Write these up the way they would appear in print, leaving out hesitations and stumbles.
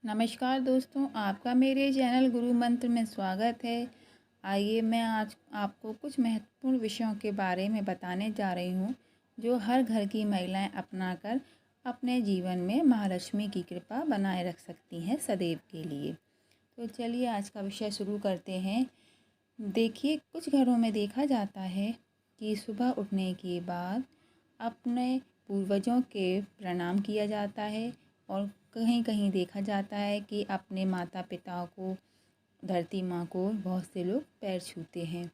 नमस्कार दोस्तों, आपका मेरे चैनल गुरु मंत्र में स्वागत है। आइए मैं आज आपको कुछ महत्वपूर्ण विषयों के बारे में बताने जा रही हूँ जो हर घर की महिलाएं अपनाकर अपने जीवन में महालक्ष्मी की कृपा बनाए रख सकती हैं सदैव के लिए। तो चलिए आज का विषय शुरू करते हैं। देखिए, कुछ घरों में देखा जाता है कि सुबह उठने के बाद अपने पूर्वजों के प्रणाम किया जाता है और कहीं कहीं देखा जाता है कि अपने माता पिता को, धरती माँ को बहुत से लोग पैर छूते हैं,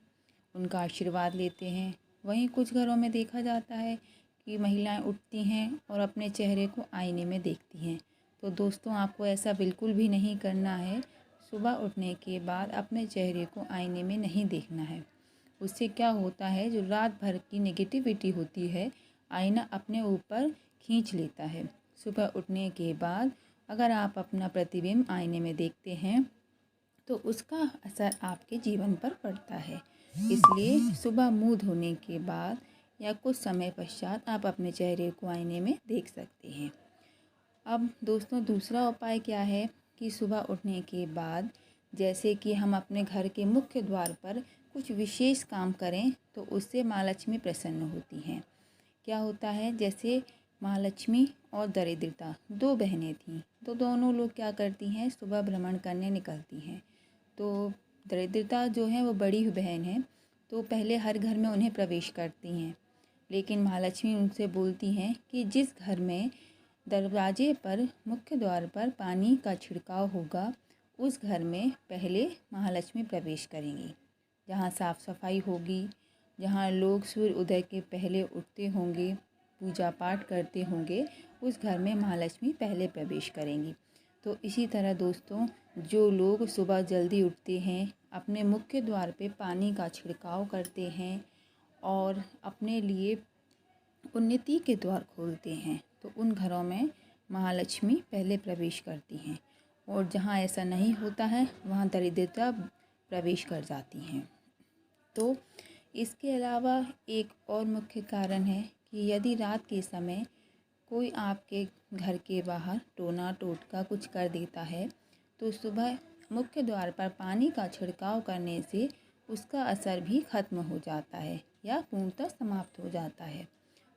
उनका आशीर्वाद लेते हैं। वहीं कुछ घरों में देखा जाता है कि महिलाएं उठती हैं और अपने चेहरे को आईने में देखती हैं। तो दोस्तों, आपको ऐसा बिल्कुल भी नहीं करना है। सुबह उठने के बाद अपने चेहरे को आईने में नहीं देखना है। उससे क्या होता है, जो रात भर की नेगेटिविटी होती है आईना अपने ऊपर खींच लेता है। सुबह उठने के बाद अगर आप अपना प्रतिबिंब आईने में देखते हैं तो उसका असर आपके जीवन पर पड़ता है। इसलिए सुबह मुंह धोने के बाद या कुछ समय पश्चात आप अपने चेहरे को आईने में देख सकते हैं। अब दोस्तों, दूसरा उपाय क्या है कि सुबह उठने के बाद जैसे कि हम अपने घर के मुख्य द्वार पर कुछ विशेष काम करें तो उससे माँ लक्ष्मी प्रसन्न होती हैं। क्या होता है, जैसे महालक्ष्मी और दरिद्रता दो बहनें थीं, तो दोनों लोग क्या करती हैं, सुबह भ्रमण करने निकलती हैं। तो दरिद्रता जो है वो बड़ी बहन है, तो पहले हर घर में उन्हें प्रवेश करती हैं। लेकिन महालक्ष्मी उनसे बोलती हैं कि जिस घर में दरवाजे पर, मुख्य द्वार पर पानी का छिड़काव होगा, उस घर में पहले महालक्ष्मी प्रवेश करेंगी। जहाँ साफ़ सफाई होगी, जहाँ लोग सूर्य उदय के पहले उठते होंगे, पूजा पाठ करते होंगे, उस घर में महालक्ष्मी पहले प्रवेश करेंगी। तो इसी तरह दोस्तों, जो लोग सुबह जल्दी उठते हैं, अपने मुख्य द्वार पे पानी का छिड़काव करते हैं और अपने लिए उन्नति के द्वार खोलते हैं, तो उन घरों में महालक्ष्मी पहले प्रवेश करती हैं। और जहाँ ऐसा नहीं होता है वहाँ दरिद्रता प्रवेश कर जाती हैं। तो इसके अलावा एक और मुख्य कारण है कि यदि रात के समय कोई आपके घर के बाहर टोना टोटका कुछ कर देता है तो सुबह मुख्य द्वार पर पानी का छिड़काव करने से उसका असर भी खत्म हो जाता है या पूर्णतः समाप्त हो जाता है।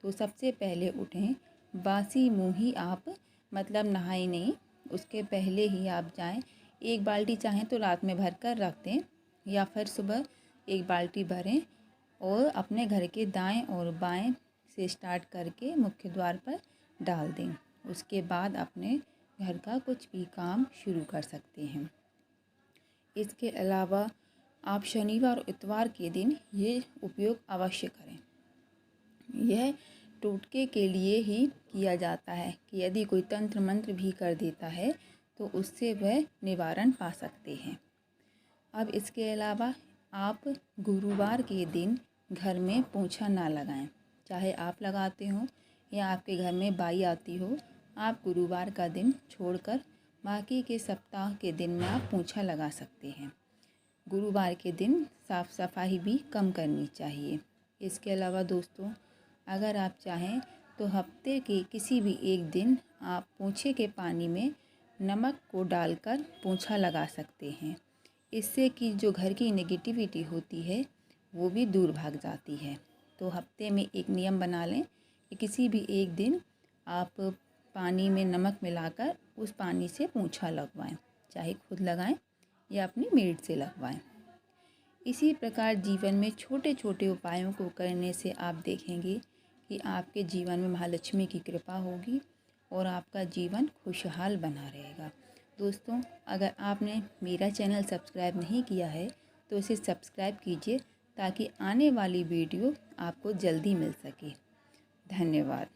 तो सबसे पहले उठें, बासी मुँह ही आप, मतलब नहाए नहीं, उसके पहले ही आप जाएं। एक बाल्टी चाहें तो रात में भर कर रख दें या फिर सुबह एक बाल्टी भरें और अपने घर के दाएं और बाएं से स्टार्ट करके मुख्य द्वार पर डाल दें। उसके बाद अपने घर का कुछ भी काम शुरू कर सकते हैं। इसके अलावा आप शनिवार और इतवार के दिन ये उपयोग अवश्य करें। यह टोटके के लिए ही किया जाता है कि यदि कोई तंत्र मंत्र भी कर देता है तो उससे वह निवारण पा सकते हैं। अब इसके अलावा आप गुरुवार के दिन घर में पोंछा ना लगाएं। चाहे आप लगाते हो या आपके घर में बाई आती हो, आप गुरुवार का दिन छोड़कर बाकी के सप्ताह के दिन में आप पोंछा लगा सकते हैं। गुरुवार के दिन साफ़ सफाई भी कम करनी चाहिए। इसके अलावा दोस्तों, अगर आप चाहें तो हफ्ते के किसी भी एक दिन आप पोंछे के पानी में नमक को डालकर पोंछा लगा सकते हैं। इससे कि जो घर की नेगेटिविटी होती है वो भी दूर भाग जाती है। तो हफ्ते में एक नियम बना लें कि किसी भी एक दिन आप पानी में नमक मिलाकर उस पानी से पोंछा लगवाएं, चाहे खुद लगाएं या अपनी मेड से लगवाएं। इसी प्रकार जीवन में छोटे छोटे उपायों को करने से आप देखेंगे कि आपके जीवन में महालक्ष्मी की कृपा होगी और आपका जीवन खुशहाल बना रहेगा। दोस्तों, अगर आपने मेरा चैनल सब्सक्राइब नहीं किया है तो इसे सब्सक्राइब कीजिए ताकि आने वाली वीडियो आपको जल्दी मिल सके। धन्यवाद।